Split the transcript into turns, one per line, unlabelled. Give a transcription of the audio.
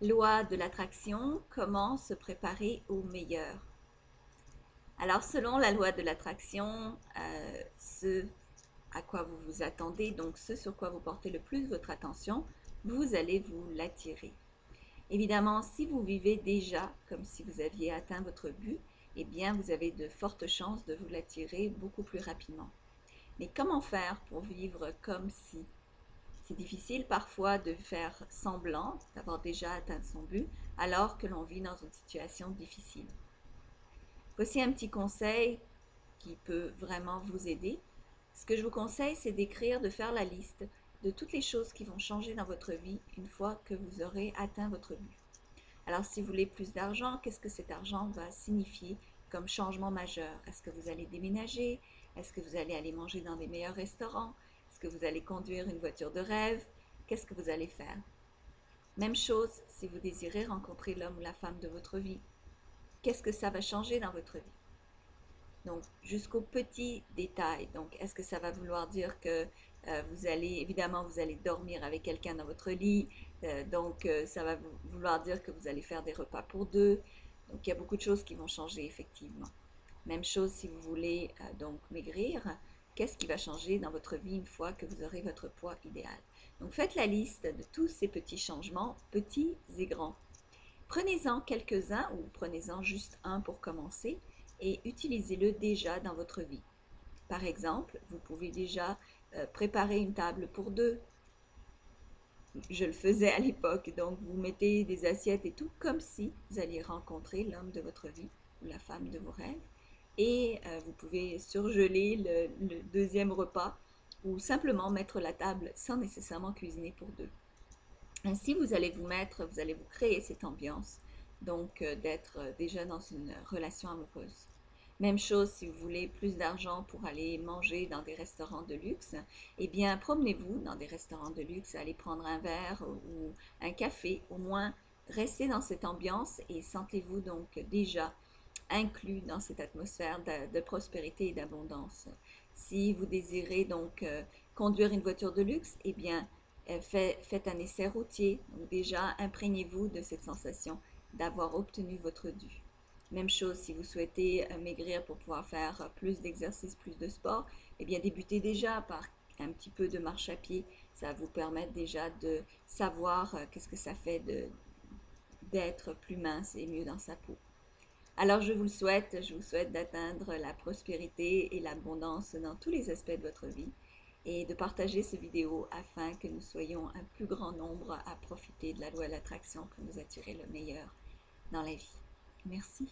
Loi de l'attraction, comment se préparer au meilleur? Alors, selon la loi de l'attraction, ce à quoi vous vous attendez, donc ce sur quoi vous portez le plus votre attention, vous allez vous l'attirer. Évidemment, si vous vivez déjà comme si vous aviez atteint votre but, eh bien, vous avez de fortes chances de vous l'attirer beaucoup plus rapidement. Mais comment faire pour vivre comme si? C'est difficile parfois de faire semblant d'avoir déjà atteint son but alors que l'on vit dans une situation difficile. Voici un petit conseil qui peut vraiment vous aider. Ce que je vous conseille, c'est d'écrire, de faire la liste de toutes les choses qui vont changer dans votre vie une fois que vous aurez atteint votre but. Alors, si vous voulez plus d'argent, qu'est-ce que cet argent va signifier comme changement majeur? Est-ce que vous allez déménager? Est-ce que vous allez aller manger dans des meilleurs restaurants? Est-ce que vous allez conduire une voiture de rêve? Qu'est-ce que vous allez faire? Même chose si vous désirez rencontrer l'homme ou la femme de votre vie. Qu'est-ce que ça va changer dans votre vie? Donc, jusqu'aux petits détails. Donc, est-ce que ça va vouloir dire que vous allez, évidemment, vous allez dormir avec quelqu'un dans votre lit. Ça va vouloir dire que vous allez faire des repas pour deux. Donc, il y a beaucoup de choses qui vont changer, effectivement. Même chose si vous voulez donc maigrir. Qu'est-ce qui va changer dans votre vie une fois que vous aurez votre poids idéal? Donc, faites la liste de tous ces petits changements, petits et grands. Prenez-en quelques-uns ou prenez-en juste un pour commencer et utilisez-le déjà dans votre vie. Par exemple, vous pouvez déjà préparer une table pour deux. Je le faisais à l'époque, donc vous mettez des assiettes et tout comme si vous alliez rencontrer l'homme de votre vie ou la femme de vos rêves. Et vous pouvez surgeler le deuxième repas ou simplement mettre la table sans nécessairement cuisiner pour deux. Ainsi, vous allez vous créer cette ambiance, donc d'être déjà dans une relation amoureuse. Même chose si vous voulez plus d'argent pour aller manger dans des restaurants de luxe, eh bien promenez-vous dans des restaurants de luxe, allez prendre un verre ou un café, au moins restez dans cette ambiance et sentez-vous donc déjà inclus dans cette atmosphère de prospérité et d'abondance. Si vous désirez donc conduire une voiture de luxe, eh bien faites un essai routier. Donc déjà, imprégnez-vous de cette sensation d'avoir obtenu votre dû. Même chose si vous souhaitez maigrir pour pouvoir faire plus d'exercices, plus de sport, eh bien débutez déjà par un petit peu de marche à pied. Ça va vous permettre déjà de savoir qu'est-ce que ça fait d'être plus mince et mieux dans sa peau. Alors je vous souhaite d'atteindre la prospérité et l'abondance dans tous les aspects de votre vie et de partager ces vidéos afin que nous soyons un plus grand nombre à profiter de la loi de l'attraction pour nous attirer le meilleur dans la vie. Merci.